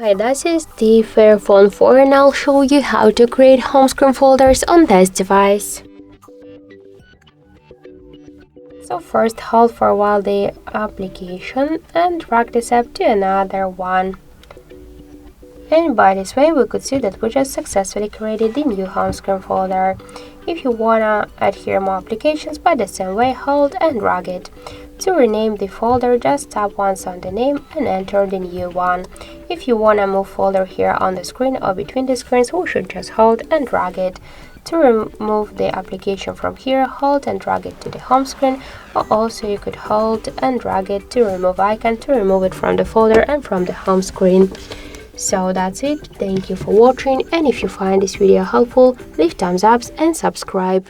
Hi, this is the FAIRPHONE 4 and I'll show you how to create home screen folders on this device. So first hold for a while the application and drag this app to another one. And by this way we could see that we just successfully created the new home screen folder. If you wanna add here more applications, by the same way hold and drag it. To rename the folder, just tap once on the name and enter the new one. If you wanna move folder here on the screen or between the screens, we should just hold and drag it. To remove the application from here, hold and drag it to the home screen, or also you could hold and drag it to remove icon to remove it from the folder and from the home screen. So that's it. Thank you for watching, and if you find this video helpful, leave thumbs up and subscribe.